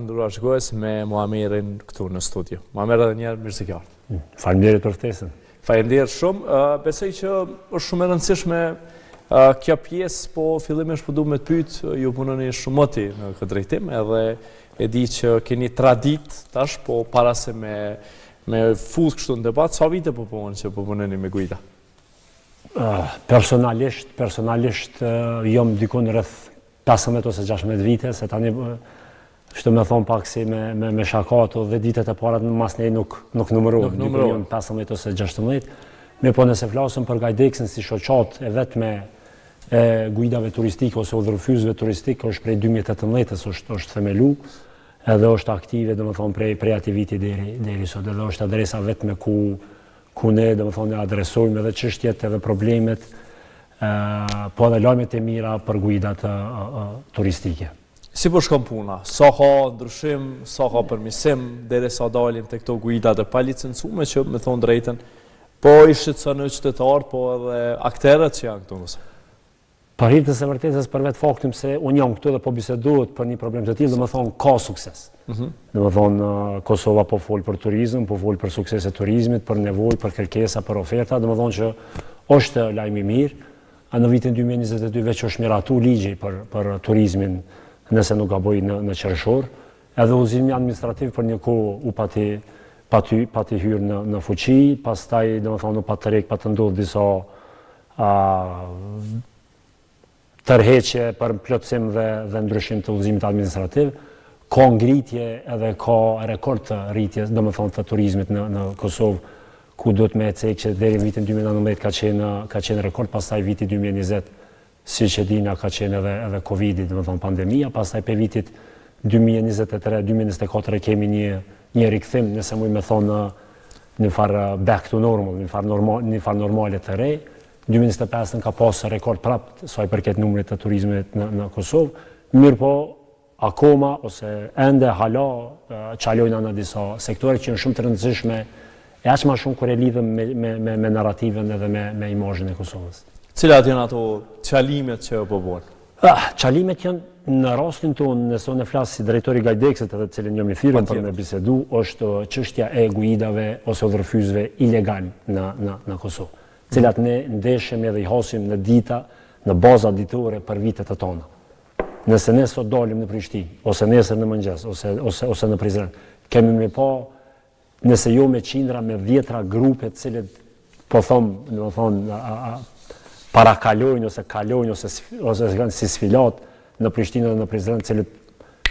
nderuar shikues me Muamerin këtu në studio. Muamer edhe njerë mirë se ke ardhur. Faleminderit për ftesën. Faleminderit shumë. Besoj që është shumë e rëndësishme kjo pjesë, po fillimisht po duhet me të pyet, ju punoni shumë moti në këtë drejtim, edhe e di që keni tradit tash, po para se me full kështu në debat, sa vite po punoni që po punoni me Guida? Personalisht jam dikun rreth 15 ose 16 vite, se tani shtu me thonë pak si me shakato dhe ditet e parat në mas nej nuk numërohet, dikun jam 15 ose 16. Me po nëse flasëm për Gajdeksin si shoqat e vetme e guidave turistike ose udhërfyesve turistik, është prej 2018 është themelu, edhe është aktive, domethënë prej atij viti deri sot, edhe është adresa vetme ku ne domethënë adresojmë edhe çështjet edhe problemet, po edhe lajmet e mira për guidat turistike. Si po shkon puna? Sa ka ndryshim, sa ka përmirësim derisa dalim te këto guidat e palicencuara që me thon drejtën, po i shqetëson qytetarët, po edhe aktorët që janë këtu mëse. Për hir të së vërtetës, për vetë faktin se unë jam këtu dhe po bisedohet për një problem të tillë, domethënë ka sukses. Domethënë Kosova po fol për turizëm, po fol për sukses e turizmit, për nevojë, për kërkesa, për oferta, domethënë që është lajm i mirë. Në vitin 2022 veç është miratu ligji për turizmin, nëse nuk gaboj në qershor, edhe udhëzimi administrativ për një kohë u pati hyrë në fuqi, pastaj domethënë u patë ndodhur disa tërheqje për plotësim dhe ndryshim të udhëzimit administrativ, ka ngritje edhe ka rekord të rritjes, domethënë të turizmit në Kosovë, ku duhet me ecek që deri në vitin 2019 ka qenë rekord, pastaj viti 2020, siç e dina, ka qenë edhe Covidi, domethënë pandemia, pastaj pe vitit 2023-2024 kemi një rikthim, nëse mund me thonë në farë back to normal, në farë normale të re. 2025 ka pasur rekord prapë sa i përket numrit të turizmit në Kosovë, mirë po akoma ose ende hala çalojnë në disa sektore që janë shumë të rëndësishme, e aq më shumë kur e lidhëm me narrativen edhe me imazhin e Kosovës. Cilat janë ato çalimet që po bëhen? Çalimet janë në rastin tonë, nëse unë flas si drejtori i Gajdeksit, edhe të cilin jam i thirrur për me bisedu, është çështja e guidave ose udhërfyesve ilegal në Kosovë, cilat ne ndeshëm edhe i hasim në dita, në baza ditore për vitet e tona. Nëse ne sot dalim në Prishtinë, ose nesër në mëngjes, ose në Prizren, kemi me pa, nëse jo me qindra, me 10 grupe të cilët, po thomë, në thonë, parakalojnë, ose kalojnë, ose kanë si sfilat në Prishtinë dhe në Prizren, cilët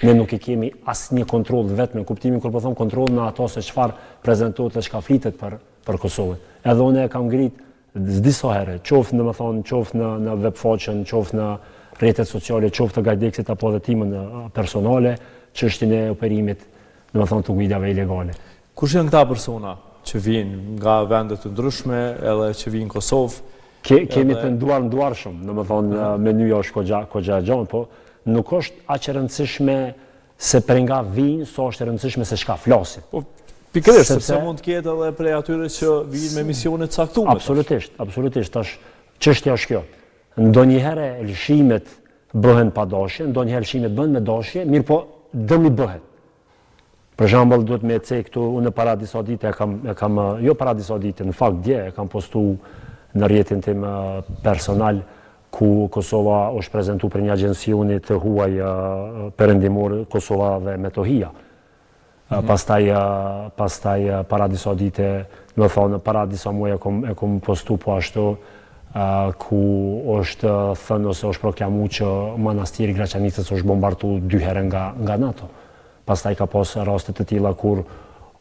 ne nuk i kemi asnjë kontroll vetëm, kuptimin kur po thomë kontroll në ato se çfarë prezantohet dhe çka flitet për Kosovën. Edhe unë e kam ngrit disa herë, qoftë në web faqen, qoftë në rrjetet sociale, qoftë të Gajdeksit apo edhe timën personale, çështjen e operimit, domethënë të guidave ilegale. Kush janë këta persona që vijnë nga vende të ndryshme edhe që vijnë në Kosovë? Kemi të nduar shumë, domethënë menyja është goxha e gjatë, po nuk është aq e rëndësishme se për nga vijnë, sa është e rëndësishme se çka flasin. Pikërisht, sepse mund të ketë edhe prej atyre që vijnë me misione të caktuara. Absolutisht, tash çështja është kjo. Ndonjëherë lëshimet bëhen pa dashje, ndonjëherë lëshimet bëhen me dashje, mirë po dëmi bëhet. Për shembull, duhet me ecë këtu unë para disa ditë jo para disa ditë, në fakt dje e kam postu në rrjetin tim personal ku Kosova është prezantuar për një agjencioni të huaj perëndimor, Kosova dhe Metohia. Pastaj para disa dite, më thonë, para disa muaj e kom postu po ashtu, ku është thënë ose është proklamuar që manastiri Graçanicës është bombarduar 2 herë nga NATO. Pastaj ka pas raste të tilla kur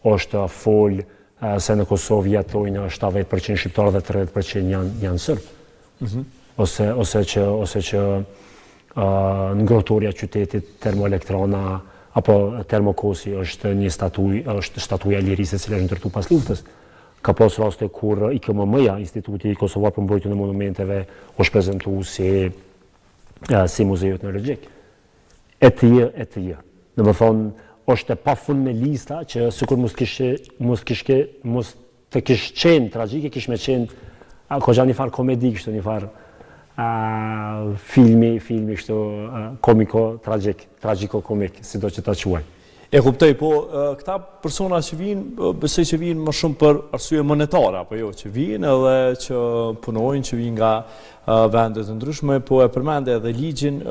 është fol se në Kosovë jetojnë 70% shqiptarë dhe 30% janë serb. Ose që ngrohtoria e qytetit Termoelektrana apo Termokosi është një statuja e lirisë e cila është ndërtuar pas luftës. Ka pas raste kur IKMM-ja, Instituti Kosovar për mbrojtjen e monumenteve, është prezantuar si muzeu etnologjik. E tij. Domethënë, është e pafund me lista që sikur mos të kishte qenë tragjike, kish me qenë goxha një farë komedi, kështu një farë filmi kështu komiko tragjiko komik, sido që ta quaj. E kuptoj, po këta persona që vinë, besoj që vinë më shumë për arsye monetare, apo jo, që vinë edhe që punojnë, që vinë nga vendet të ndryshme, po e përmende edhe ligjin,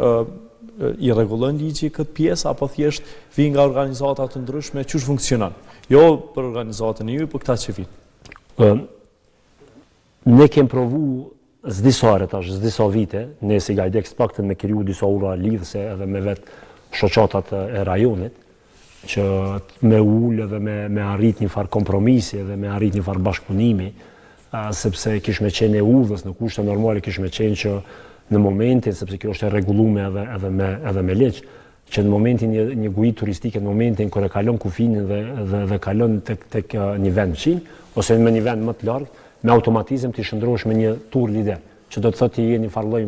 i rregullon ligji këtë pjesë, apo thjesht vinë nga organizata të ndryshme, çu funksionon? Jo për organizatën e juaj, por këta që vinë. Ne kem provu s'disare tash, s'disa vite, ne si Gajdex paktën me kriju disa ura lidhëse edhe me vetë shoqatat e rajonit, që me ullë dhe me arrit një farë kompromisi dhe me arrit një farë bashkëpunimi, sepse kish me qenë e udhës në kushte normale, kish me qenë që në momentin, sepse kjo është e rregulluar edhe me ligj, që në momentin një guidë turistike, në momentin kur e kalon kufinin dhe kalon tek një vend fqin, ose me një vend më të larg, me automatizëm ti shndrohesh me një tur lider, që do të thotë ti je një farë lloj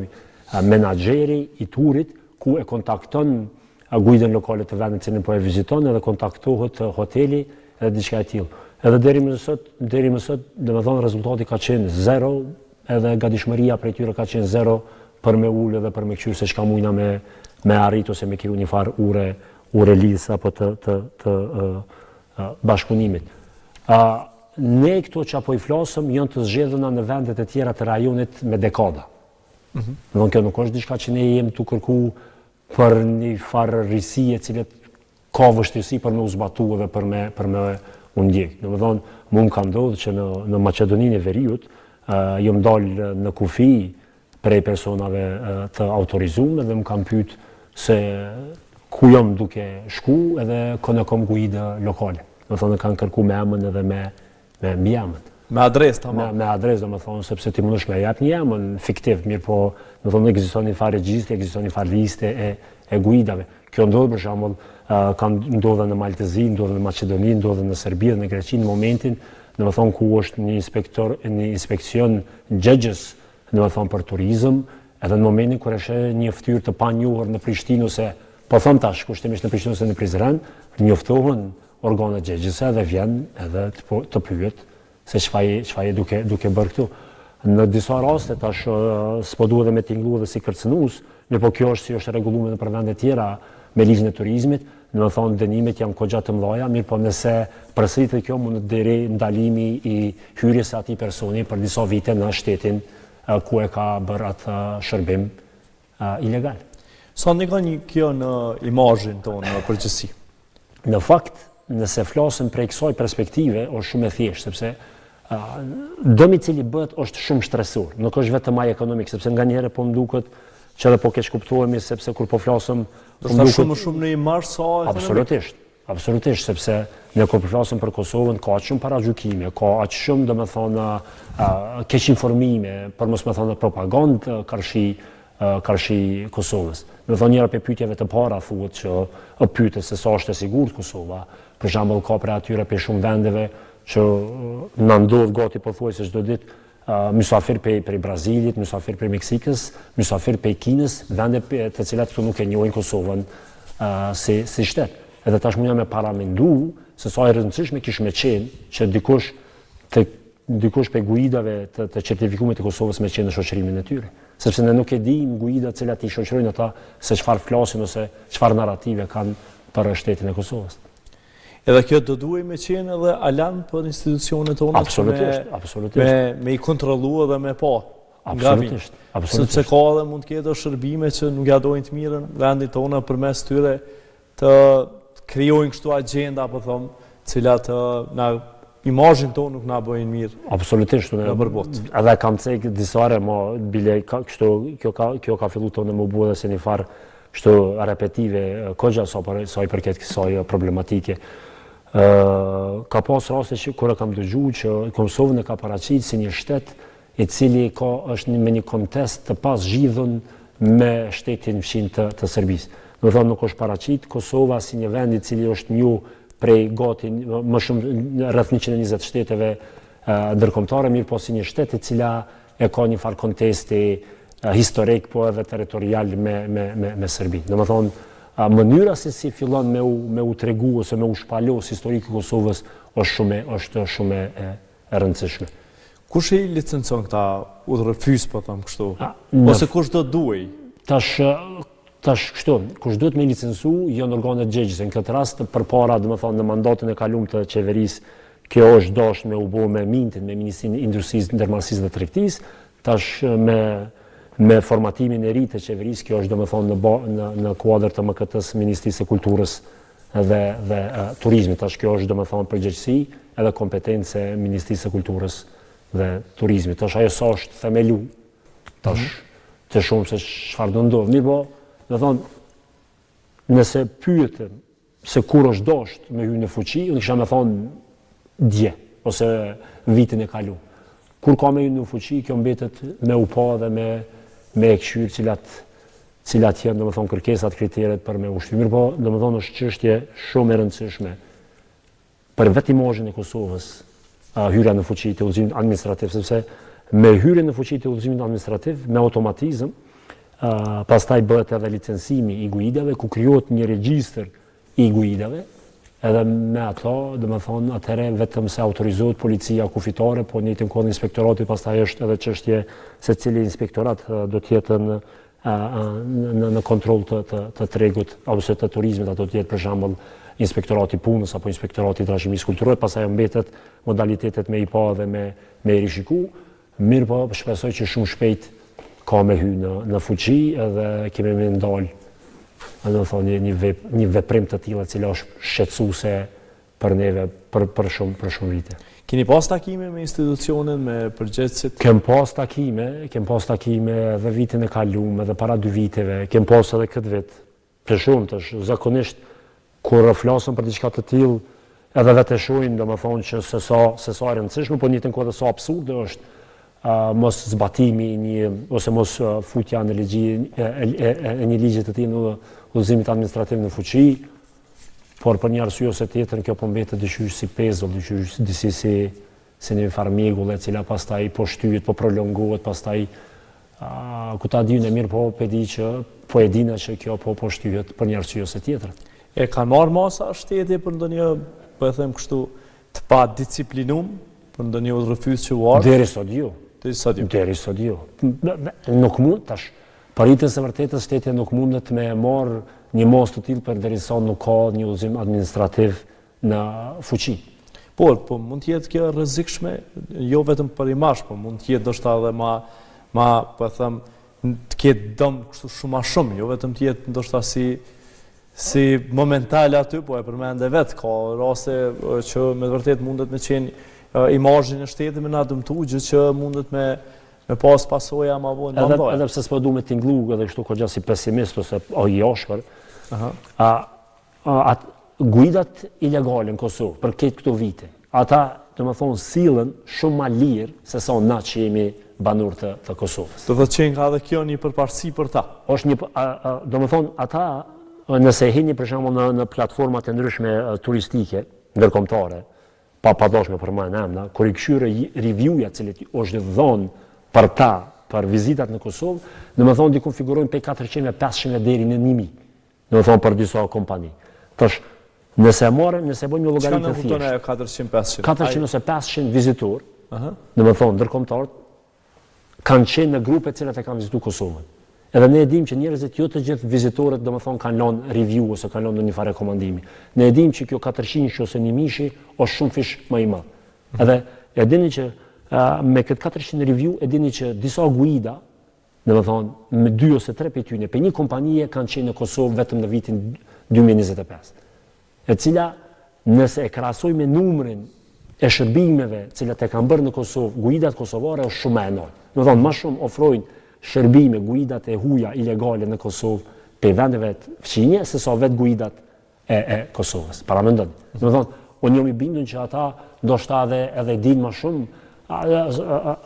menaxheri i turit ku e kontakton guidën lokale të vendit cilin po e viziton edhe kontaktohet hoteli edhe diçka e tillë. Edhe deri më sot, domethënë rezultati ka qenë zero, edhe gatishmëria prej tyre ka qenë zero për me ulë dhe për me kthyer se çka mujna me arrit ose me kriju një farë ure lidhës apo të bashkëpunimit. Ne këto që apo i flasëm janë të zgjedhura në vendet e tjera të rajonit me dekada. Domethënë kjo nuk është diçka që ne jemi tu kërku për një farë rrisi e cilët ka vështirësi për me u zbatu dhe për me u ndjek. Domethënë, mu më ka ndodhur që në Maqedoninë e Veriut jam dalë në kufi prej personave të autorizuar dhe më kanë pyet se ku jam duke shku edhe kënë kom guide lokale. Domethënë kanë kërku me emën edhe me mbiemën. Me adresë tamam. Me adresë, domethënë, sepse ti mundesh me jap një emën fiktiv, mirë po, domethënë ekziston një farë regjistri, ekziston një farë liste e guidave. Kjo ndodh për shembull, kanë ndodhur në Maltezi, ndodhur në Maqedoni, ndodhur në Serbi dhe në Greqi në momentin, domethënë ku është një inspekcion gjëgjës, domethënë për turizëm, edhe në momentin kur është një fytyrë të panjohur në Prishtinë ose po them tash kushtimisht në Prishtinë ose në Prizren, njoftohen organet gjëgjëse dhe vjen edhe të pyet se çfarë duke bërë këtu. Në disa raste tash s'po duhet me tingëllu dhe si kërcënues, mirë po kjo është si është rregulluar në vende tjera me ligjin e turizmit, domethënë dënimet janë kogja të mëdha, mirë po nëse përsëritet kjo mund të deri ndalimi i hyrjes së atij personi për disa vite në shtetin ku e ka bërë atë shërbim ilegal. Sa ndikon kjo në imazhin tonë në përgjithësi? Në fakt, nëse flasim prej kësaj perspektive, është shumë e thjeshtë, sepse dëmi i cili bëhet është shumë stresor, nuk është vetëm ai ekonomik, sepse nganjëherë po mduket që edhe po keq kuptohemi sepse kur po flasim shumë në imazh sa ekonomik. Absolutisht, sepse ne kur po flasim për Kosovën ka shumë paragjykime, ka aq shumë domethënë keq informime, për mos më thënë propagandë karshi Kosovës. Domethënë njëra prej pyetjeve të para thuhet që pyetet se sa është e sigurt Kosova. Për shembull ka për atyre për shumë vendeve që na ndodh gati pothuajse çdo ditë mysafir prej Brazilit, mysafir prej Meksikës, mysafir prej Kinës, vende të cilat këtu nuk e njohin Kosovën si shtet. Edhe tash mund me paramendu se sa e rëndësishme kish me qenë që dikush pe guidave të certifikumit të Kosovës me qenë në shoqërimin e tyre. Sepse ne nuk e dim guidat cilat i shoqërojnë ata se çfarë flasin ose çfarë narrative kanë për shtetin e Kosovës. Edhe kjo do duhet me qenë edhe alarm për institucionet tona. Absolutisht. Me i kontrollu edhe me pa. Absolutisht. Sepse ka edhe mund të ketë shërbime që nuk ja dojnë të mirën vendit tona përmes tyre të krijojnë kështu agjenda, po them, cilat na imazhin tonë nuk na bëjnë mirë. Absolutisht. Edhe kam cek disare, bile kështu kjo ka filluar tonë më bua se një farë kështu repetitive kogja sa i përket kësaj problematike. Ka pas raste që kur e kam dëgjuar që Kosovën e ka paraqitur si një shtet i cili është me një kontest të pazhgjidhur me shtetin fqin të Serbisë. Do thonë nuk është paraqitur Kosova si një vend i cili është njohur prej gati më shumë rreth 120 shteteve ndërkombëtare, mirë po si një shtet e cila e ka një farë kontesti historik po edhe territorial me Serbinë. Domethënë mënyra se si fillon me u tregu ose me u shpalos historiku i Kosovës është shumë e rëndësishme. Kush i licencon këta udhëfyes, po them kështu? Ose kush do duaj? Tash tash kështu, kush duhet me licencu, janë organet gjegjese. Në këtë rast, përpara, domethënë, në mandatin e kaluar të qeverisë, kjo është dashur me u bë me Mintin, me Ministrinë e Industrisë, Ndërmarrësisë dhe Tregtisë, tash me formatimin e ri të qeverisë, kjo është domethënë në kuadër të MKT-s, Ministrisë së Kulturës dhe Turizmit. Tash kjo është domethënë përgjegjësi edhe kompetencë e Ministrisë së Kulturës dhe Turizmit. Tash ajo sa është themelu, tash të shumë se çfarë do ndodh. Mirë po, domethënë, nëse pyetem se kur është dashur me hyrë në fuqi, unë kisha më thonë dje ose vitin e kaluar. Kur ka me hyrë në fuqi, kjo mbetet me u pa dhe me e këshyrë cilat janë domethënë kërkesat, kriteret për me ushtrym. Mirë po, domethënë është çështje shumë e rëndësishme për vetë imazhin e Kosovës, hyrja në fuqi të udhëzimit administrativ, sepse me hyrjen në fuqi të udhëzimit administrativ, me automatizëm, pastaj bëhet edhe licencimi i guidave, ku krijohet një regjistër i guidave, edhe me ato, domethënë, atëherë vetëm se autorizohet policia kufitare, po në njëjtën kohë inspektorati pastaj është edhe çështje se cili inspektorat do të jetë në kontroll të tregut ose të turizmit, ato do të jetë për shembull inspektorati punës apo inspektorati trashëgimisë kulturore, pastaj mbetet modalitetet me i pa dhe me i rishiku. Mirë po, shpresoj që shumë shpejt ka me hy në fuqi edhe kemi me ndalë një veprim të tillë e cila është shqetësuese për neve për shumë vite. Keni pas takime me institucionet, me përgjegjësit? Kem pas takime edhe vitin e kaluar, edhe para 2 viteve, kem pas edhe këtë vit. Të shumë, zakonisht kur flasëm për diçka të tillë, edhe vetë shohin domethënë që se sa e rëndësishme, po në njëjtën kohë sa absurde është mos zbatimi ose mos futja në një ligj të tillë në udhëzimit administrativ në fuqi, por për një arsye ose tjetër kjo po mbetet dyqysh si pezull, dyqysh disi si një farmigull e cila pastaj po shtyhet, po prolongohet, pastaj ku ta diun e mirë po e dina që kjo po shtyhet për një arsye ose tjetër. E kanë marrë masa shteti për ndonjë, po e them kështu, të pa disciplinum, për ndonjë udhëfyes që u ardh? Deri sot jo. Nuk mund tash. Paritën së vërtetës shteti nuk mundet me marrë një mos të tillë përderisa nuk ka një udhëzim administrativ në fuqi. Po mund të jetë kjo rrezikshme, jo vetëm për imazh, po mund të jetë ndoshta edhe ma po them të ketë dëm kështu shumë a shumë, jo vetëm të jetë ndoshta si momentale aty, po e përmende vetë, ka raste që me vërtet mundet me qenë imazhin e shtetit me na dëmtu, gjë që mundet me pas pasoja ma bojnë bandoj. Edhe pse s'po du me tinglu edhe kështu kogja si pesimist ose i ashpër, guidat ilegale në Kosovë, për këtë këto vite, ata, domethënë, sillen shumë ma lirë se sa na që jemi banor të Kosovës. Do të qenë ka edhe kjo një përparësi për ta. Është domethënë, ata, nëse hini për shembull në platformat e ndryshme turistike, ndërkombëtare, pa dashme për më emna, kur i këshyre review-ja cilet është dhënë për ta, për vizitat në Kosovë, domethënë di konfigurojnë pe 400-500 deri në 1000, domethënë për disa kompani. Tash, nëse bëjmë një llogaritë të thjeshtë, 400 ose 500 vizitor, domethënë ndërkombëtar, kanë qenë në grupe të cilat e kanë vizituar Kosovën. Edhe ne e dimë që njerëzit jo të gjithë vizitorët domethënë kanë lënë review ose kanë lënë ndonjë farë rekomandimi. Ne e dimë që kjo 400 ose 1000 është shumë fish më i madh. Edhe e dini që me këtë 400 review e dini që disa guida, domethënë me 2 ose 3 prej tyre, për një kompanie kanë qenë në Kosovë vetëm në vitin 2025. E cila nëse e krahasoj me numrin e shërbimeve të cilat e kanë bërë në Kosovë, guidat kosovare është shumë më enorm. Domethënë më shumë ofrojnë shërbime guidat e huaja ilegale në Kosovë për vendeve të fqinje se sa vetë guidat e Kosovës. Para mendoni. Domethënë, unë jam i bindur që ata ndoshta edhe dinë më shumë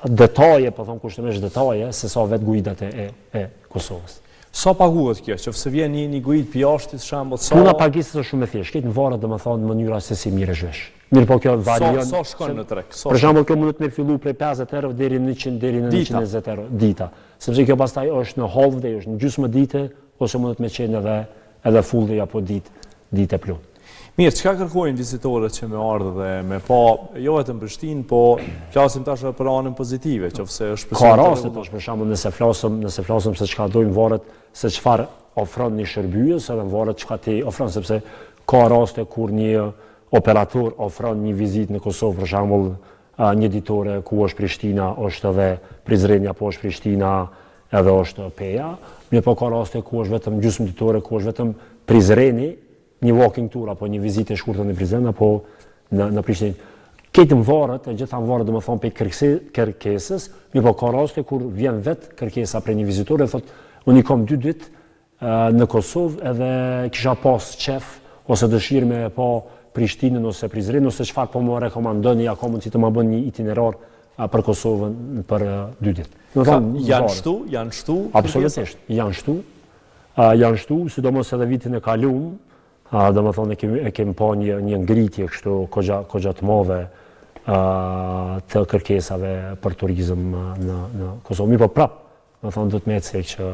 detaje, po them kushtimisht detaje se sa vetë guidat e Kosovës. Sa paguhet kjo? Nëse vjen një guid pi jashtë, për shembull, sa puna pagesës është shumë e thjeshtë. Këtë varet domethënë në mënyra se si mirësh vesh. Mirë, po kjo varion. Sa shkon në treg? Për shembull, kjo mund të fillojë prej 50 euro deri në 100 deri në 120 euro dita. Sepse kjo pastaj është në half day, është në gjysmë dite ose mund të më qenë edhe full day apo ditë plot. Mirë, çka kërkojnë vizitorët që me ardhë dhe me pa, jo vetëm Prishtinë, po flasim tash për anën pozitive, qofse është Ka raste tash për shembull nëse flasim se çka dojnë varet se çfarë ofron një shërbyes, edhe varet çka ti ofron, sepse ka raste kur një operator ofron një vizitë në Kosovë, për shembull një ditore ku është Prishtina, është edhe Prizreni apo është Prishtina, edhe është Peja, mirë po ka raste ku është vetëm gjysmë ditore, ku është vetëm Prizreni, një walking tour apo një vizitë e shkurtër në Prizren apo në Prishtinë. Këtë më varet, e gjitha më varet dhe më thonë për kërkesës, mirë po ka raste kur vjen vetë kërkesa për një vizitore, thotë, unë i kom 2 ditë në Kosovë edhe kisha pas qef ose dëshirë me pa Prishtinën ose Prizren, ose çfarë po më rekomandoni, a ka mundësi të më bën një itinerar për Kosovën për 2 ditë. Janë shtu? Absolutisht, janë shtu, sidomos edhe vitin e kaluar. Dhe më thonë e kemi pa një ngritje kështu kogja të madhe të kërkesave për turizëm në Kosovë. Mi po prapë, më thonë dhëtë me të që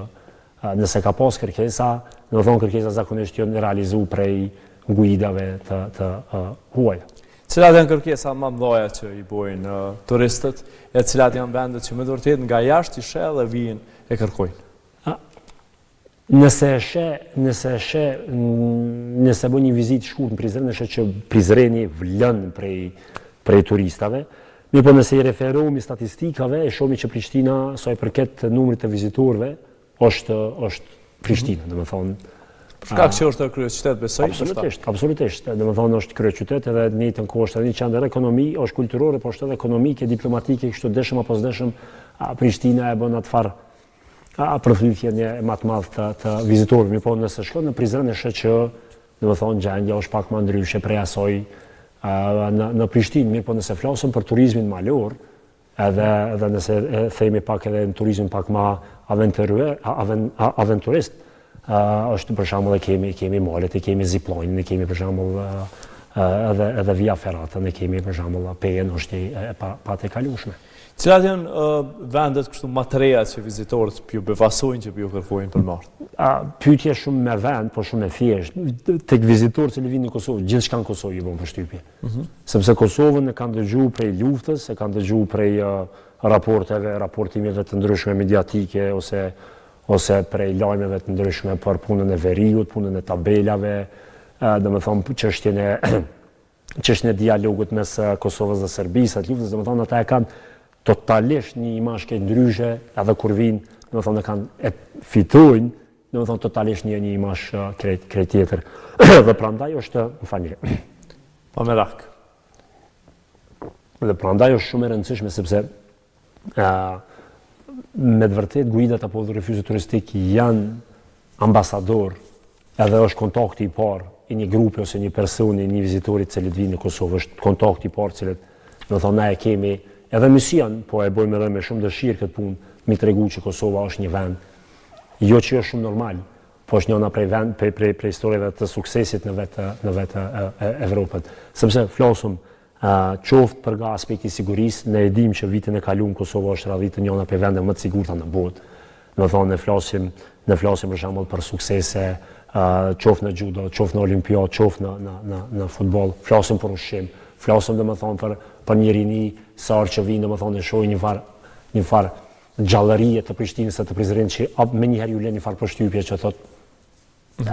nëse ka pas kërkesa, më thonë kërkesa zakonisht janë realizu prej guidave të huaja. Cilat janë kërkesa më mëdha që i bojnë turistët, e cilat janë vendet që me të vërtetë nga jashtë i sheh dhe vijnë e kërkojnë? Nëse bën një vizitë shkurt në Prizren, është që Prizreni vlën prej turistave. Mirë po nëse i referohemi statistikave, e shohim që Prishtina, sa i përket numrit të vizitorëve, është Prishtina, domethënë. Për shkak që është kryeqytet, besoj? Absolutisht. Domethënë është kryeqytet edhe në njëjtën kohë është edhe një qendër ekonomi, është kulturore, po është edhe ekonomike, diplomatike, kështu dëshëm apo s'dëshëm, Prishtina e bën atë farë përflytjen e më të madhe të vizitorëve, po nëse shkon në Prizren është që, domethënë, gjendja është pak më ndryshe prej asaj në Prishtinë, mirë po nëse flasim për turizmin malor, edhe nëse themi pak edhe në turizmin pak më aventurist, është për shembull e kemi malet, e kemi zipline, e kemi për shembull edhe via ferrata, e kemi për shembull Pejen, është e pa të kalueshme. Cilat janë vendet kështu më të reja që vizitorët ju befasojnë që ju kërkojnë për marrë? Pyetje shumë me vend, po shumë me thjeshtë. Tek vizitorët që vinë në Kosovë, gjithçka në Kosovë i bën përshtypje. Sepse Kosovën e kanë dëgjuar prej luftës, e kanë dëgjuar prej raportimeve të ndryshme mediatike ose prej lajmeve të ndryshme për punën e veriut, punën e tabelave, domethënë çështjen e dialogut mes Kosovës dhe Serbisë, atë luftës, domethënë ata e kanë totalisht një imazh që ndryshe, edhe kur vinë, domethënë e fitojnë, domethënë totalisht një imazh krejt tjetër. Dhe prandaj është, më falni. Pa merak. Dhe prandaj është shumë e rëndësishme sepse me të vërtetë guidat apo udhëheqësit turistik janë ambasador, edhe është kontakti i parë i një grupi ose një personi, një vizitori i cili vjen në Kosovë, është kontakti i parë i cili, domethënë na e kemi edhe mision, po e bojmë edhe me shumë dëshirë këtë punë, mi tregu që Kosova është një vend, jo që është shumë normal, po është njëna prej historive të suksesit në vetë Evropët. Sepse flasëm qoftë për nga aspekti sigurisë, ne e dim që vitin e kaluar Kosova është radhitë njëna prej vende më të sigurta në botë. Do thonë ne flasim për shembull për suksese, qoftë në judo, qoftë në olimpiadë, qoftë në futboll, flasim për ushqim, flasim domethënë për një rini sarë që vinë, domethënë shohin një farë gjallërie të Prishtinës e të Prizrenit që me njëherë ju lën një farë përshtypje që thotë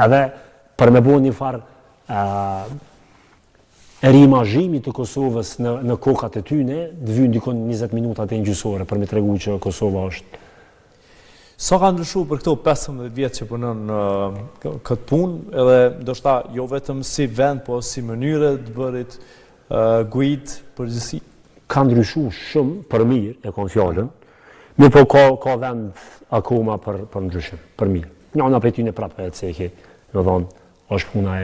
edhe për me bën një farë reimazhimi të Kosovës në kokat e tyne, të vijnë dikon 20 minuta të gjysore për me tregu që Kosova është. Sa ka ndryshuar për këto 15 vjet që punon këtë punë, edhe ndoshta jo vetëm si vend, po si mënyrë të bërit guid përgjithësi? Ka ndryshuar shumë për mirë, e kam fjalën. Mirë po ka vend akoma për ndryshim, për mirë. Njëna prej tyre prapë e cekë, domethënë, është puna e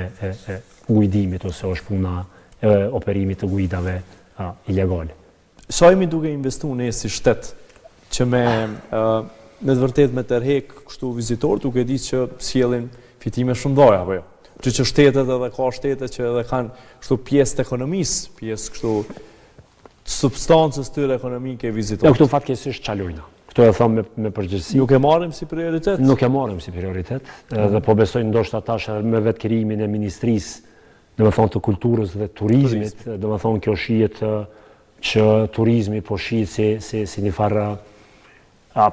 guidimit ose është puna e operimit të guidave ilegale. Sa jemi duke investuar ne si shtet që me të vërtetë me tërheq kështu vizitor, duke ditë që sjellin fitime shumë doja apo jo? Që shtetet edhe ka shtete që edhe kanë kështu pjesë të ekonomisë, pjesë kështu substancës tyre ekonomike vizitorëve. Jo, këtu fatkeqësisht çalojna. Këto e them me përgjegjësi. Nuk e marrim si prioritet? Nuk e marrim si prioritet, dhe po besoj ndoshta tash me vetë krijimin e ministrisë dhe me thonë të kulturës dhe turizmit, dhe me thonë kjo shihet që turizmi po shihet si një farë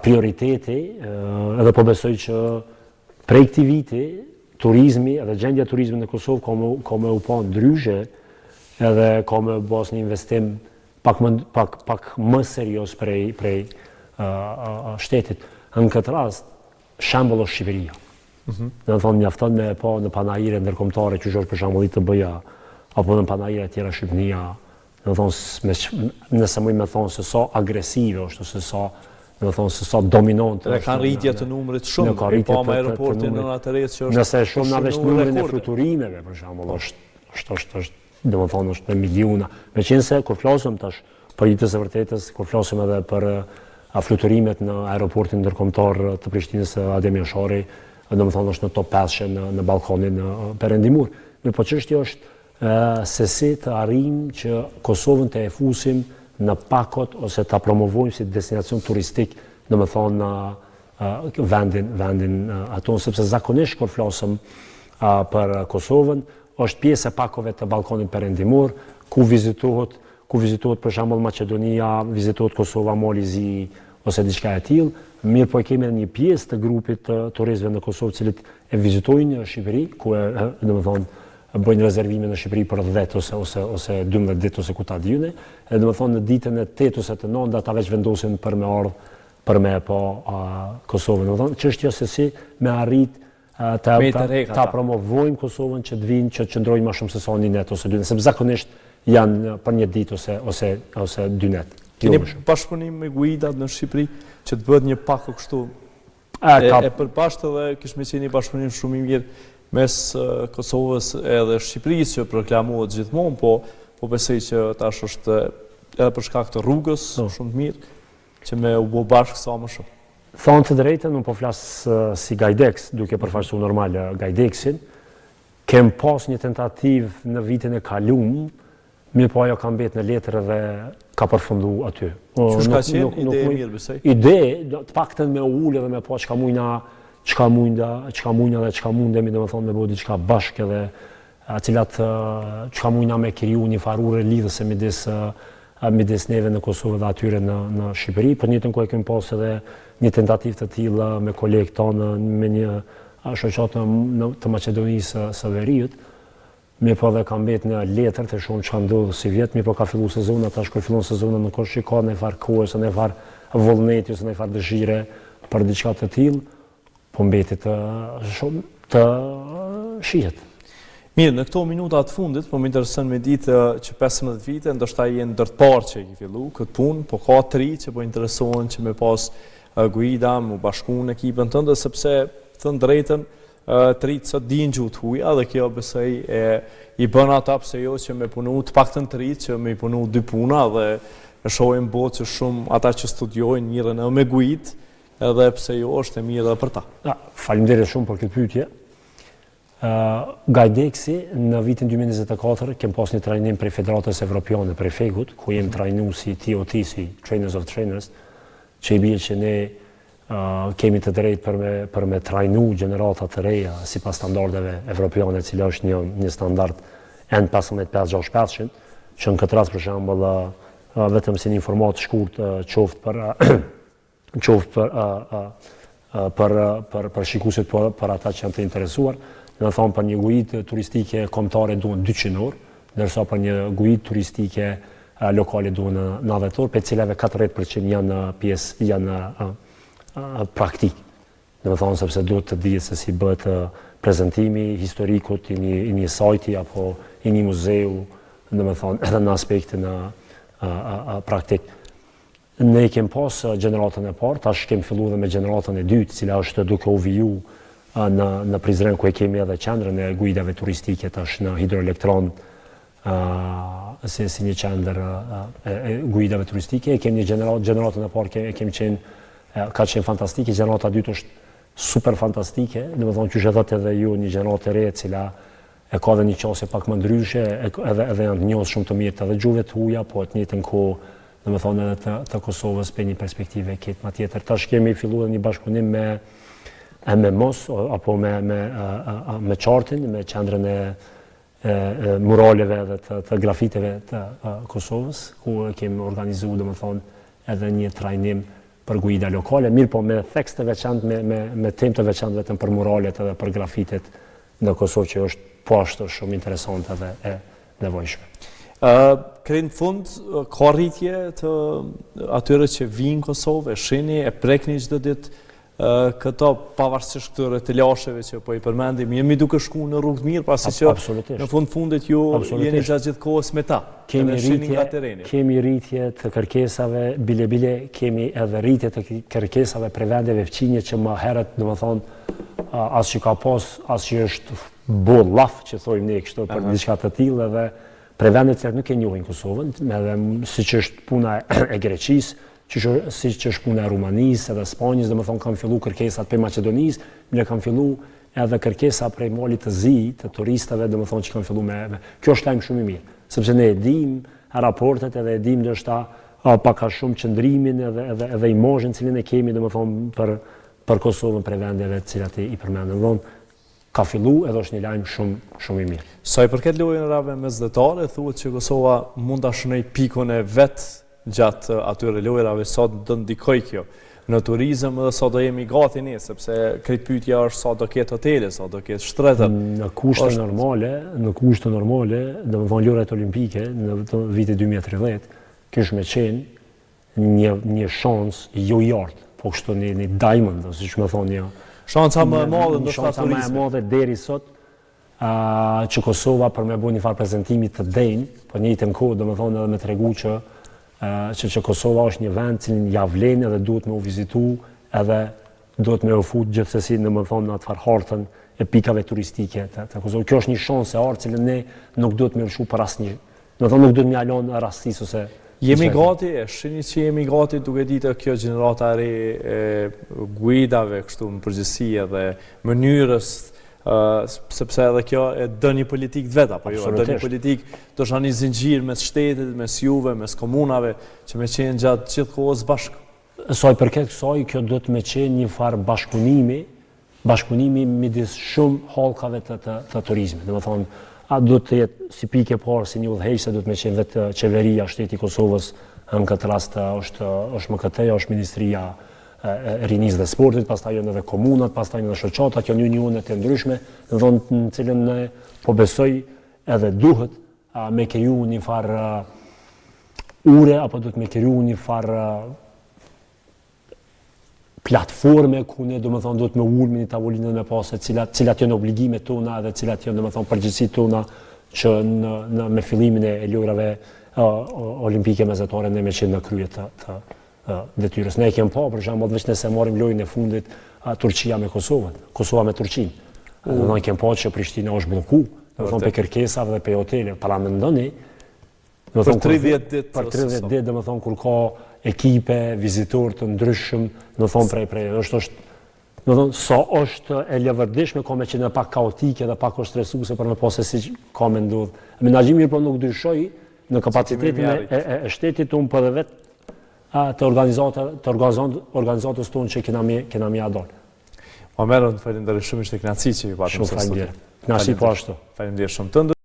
prioriteti, edhe po besoj që prej këtij viti turizmi edhe gjendja e turizmit në Kosovë ka me u pa ndryshe, edhe ka me bos një investim pak më serios prej shtetit. Në këtë rast, shembull është Shqipëria. Dhe në thonë mjafton me pa në panajire ndërkombëtare që është për shembullit të BE-ja, apo në panajire tjera Shqipënia, dhe në thonë nëse më me thonë se sa agresive është, se sa dominante. Dhe kanë rritje të numrit shumë, i pa me aeroportin në Natërec që është nëse shumë na veç numrin e fluturimeve, për shembull, është dhe më thonë është me miliona. Meqense, kur flasëm tash për jetës së vërtetës, kur flasëm edhe për fluturimet në aeroportin ndërkombëtar të Prishtinës Adem Jashari, dhe më thonë është në top 5 në balkonin perëndimor. Po çështja është se si të arrijmë që Kosovën të e fusim në pakot ose ta promovojmë si destinacion turistik, dhe më thonë vendin aton, sepse zakonisht kur flasëm për Kosovën, është pjesë e pakove të balkonit perëndimor, ku vizitohet për shembull Maqedonia, vizitohet Kosova, Malizi ose diçka e tillë. Mirë po kemi një pjesë të grupit të turistëve në Kosovë, cilët e vizitojnë Shqipëri, ku domethënë bëjnë rezervime në Shqipëri për 10 ose 12 ditë ose ku ta diunë, edhe domethënë në ditën e 8 ose të 9 ata veç vendosin për me ardhë për me pa Kosovën. Domethënë çështja se si me arrit ta promovojmë Kosovën që të vinë, që të qëndrojnë më shumë se sa një net ose 2 net, sepse zakonisht janë për një ditë ose 2 net. Keni bashkëpunim me guidat në Shqipëri që të bëhet një pako kështu e përbashkët, dhe kishme qenë një bashkëpunim shumë i mirë mes Kosovës edhe Shqipërisë, që proklamohet gjithmonë, po besoj që tash është edhe për shkak të rrugës shumë të mirë që me u bë bashkë sa më shumë. Thonë të drejtën, unë po flas si Gajdex, duke përfaqësuar normal Gajdexin. Kem pas një tentativë në vitin e kaluar, mirë po ajo ka mbetë në letër dhe ka përfundu aty. Që shka qenë ide e mirë, besoj? Ide, të paktën me ullë dhe me po çka mundemi dhe me thonë me bëjë diçka bashkë edhe cilat çka mundna me kriju një farure lidhëse midis neve në Kosovë dhe atyre në Shqipëri. Për njëtën ku e kemi pas edhe një tentativë të tillë me kolegë tonë, me një shoqatë të Maqedonisë së Veriut. Mi po dhe ka mbet në letër të shumë që ka ndodhë si vjetë, mi po ka fillu sezona, tash kur fillon sezona në kosh që ka në e farë kohë, ose në e farë vullneti, ose në e farë dëshire për diçka të tillë, po mbetit të shihet. Mirë, në këto minuta të fundit, po më interesën me ditë që 15 vite, ndoshta jenë ndër të parë që e ki fillu këtë punë, po ka 3 që po interesohen që me pas guida, mu bashku në ekipën tënde, sepse thënë drejtën, të rritë sot dinë gjuhë huja, dhe kjo besoj i bën ata pse jo që me punu të paktën të rritë që me i punu 2 puna, dhe e shohim botë që shumë ata që studiojnë mirën e me guid, edhe pse jo është e mirë dhe për ta. Faleminderit shumë për këtë pyetje. Gajdexi në vitin 2024 kem pas një trajnim prej Federatës Evropiane, prej FEG-ut, ku jem trajnu si TOT, si Trainers of Trainers, që i bie që ne kemi të drejtë për me trajnu gjeneratat të reja si pas standardeve evropiane, cila është një standard N15565, që në këtë rast për shembull vetëm si një informat shkurt qoftë për shikuesit, për ata që janë të interesuar. Në thonë për një guidë turistike kombëtare duhen 200 orë, ndërsa për një guidë turistike lokale duhen 90 orë, për cilave 40% janë praktik. Dhe me thonë sepse duhet të dihet se si bëhet prezentimi historikut i një sajti apo i një muzeu, dhe me thonë edhe në aspektin praktik. Ne i kem pas gjeneratën e parë, tash kem fillu dhe me gjeneratën e dytë, cila është duke u viju në Prizren, ku e kemi edhe qendrën e guidave turistike tash në hidroelektron, si një qendër e guidave turistike. E kemi një gjeneratën e parë, ka qenë fantastike, gjenerata dytë është super fantastike, dhe me thonë që shëdhët edhe ju një gjeneratë e re, cila e ka dhe një qasje pak më ndryshe, edhe janë të njohës shumë të mirë të edhe gjuhëve të huja, po të njëjtën kohë, dhe me thonë edhe të Kosovës për një perspektive këtë ma tjetër. Tash kemi fillu dhe një bashkëpunim me MOS, apo me qartin, me qendrën muraleve dhe të grafiteve të Kosovës, ku kemi organizu, edhe një trajnim për guida lokale, mirë po me tekst të veçantë, me temë të veçantë vetëm për muralet edhe për grafitet në Kosovë, që është po ashtu shumë interesante dhe e nevojshme. Krejnë fund, ka rritje të atyre që vinë Kosovë, e shini, e prekni çdo ditë këto pavarësisht këtyre të lasheve që po i përmendim, jemi duke shku në rrugë mirë, pasi që në fundit ju jeni gjatë gjithë kohës me ta. Kemi rritje të kërkesave, bile kemi edhe rritje të kërkesave për vendeve fqinje që më herët, as që ka pas, as që është bo laf, që thojmë ne kështu për diçka të tillë, edhe për vendet që nuk e njohin Kosovën, edhe si që është puna e Greqisë, si që është puna e Rumanisë edhe Spanjës, kam fillu kërkesat për Macedonisë, më kam fillu edhe kërkesa prej malit të zi, të turistave, që kam fillu me. Kjo është lajm shumë i mirë, sepse ne e dim raportet edhe e dim ndoshta paka shumë qëndrimin edhe imazhin cilin e kemi për Kosovën prej vendeve të cilat i përmendëm. Ka fillu edhe është një lajm shumë i mirë. Sa i përket lojën rave mesdhetare, thuhet që Kosova mund ta shënoj pikun e vet gjatë atyre lojrave, sa do ndikoj kjo në turizëm dhe sa do jemi gati ne, sepse krejt pyetja është sa do ketë hotele, sa do ketë shtretët. Në kushte normale, lojrat olimpike në vitin 2030, kish me qenë një shans jo i artë, po kështu një diamond, siç më thonë një shansa më e madhe ndoshta turizmi. Shansa më e madhe deri sot që Kosova për me bëu një farë prezantimi të denj, po në njëjtën kohë edhe me tregu që Kosova është një vend cilin ja vlen edhe duhet me u vizitu, edhe duhet me u fut gjithsesi në atë farë hartën e pikave turistike të Kosovë. Kjo është një shansë e artë cilën ne nuk duhet me lëshu për asnjë. Nuk duhet me alon rastis ose. Jemi gati, shihni që jemi gati duke ditë kjo gjenerata e re e guidave kështu në përgjithësi edhe mënyrës, sepse edhe kjo e dë një politikë vetë, apo jo, dë një politikë do shta një zinxhir mes shtetit, mes juve, mes komunave, që me qenë gjatë gjithë kohës bashkë. Sa i përket kësaj, kjo do të me qenë një farë bashkëpunimi midis shumë hallkave të turizmit. Do të jetë si pikë e parë, si një udhëheqëse, do të me qenë vetë qeveria, shteti Kosovës, në këtë rast është MKT-ja, është Ministria Rinisë dhe Sportit, pastaj janë edhe komunat, pastaj janë shoqata, kjo një unionet e ndryshme, në cilën ne po besoj edhe duhet me kriju një farë ure, apo duhet me kriju një farë platforme ku ne duhet me ulmi një tavolinën me pasë cilat janë obligimet tona dhe cilat janë përgjegjësitë tona që me fillimin e lojrave olimpike mesdhetare ne me qenë në krye të detyrës. Ne e kemi për shembull, veç nëse marrim lojën e fundit Turqia me Kosovën, Kosova me Turqinë. Ne kemi që Prishtina është blloku, për kërkesave dhe për hotele. Para mendoni, për 30 ditë. Për 30 ditë, kur ka ekipe, vizitorë të ndryshëm, sa është e lëvërdishme, ka me qenë pak kaotike dhe pak stresuese për me pasë si ka me ndodhë. Menaxhimi mirë, po nuk dyshoj në kapacitetin e shtetit unë për dhe vetë të organizatës tonë që kena mi adon. Omeron, falenderoj shumë, ishte kënaqësi që ju patëm sot. Shumë falenderoj. Kënaqësi po ashtu. Falenderoj shumë.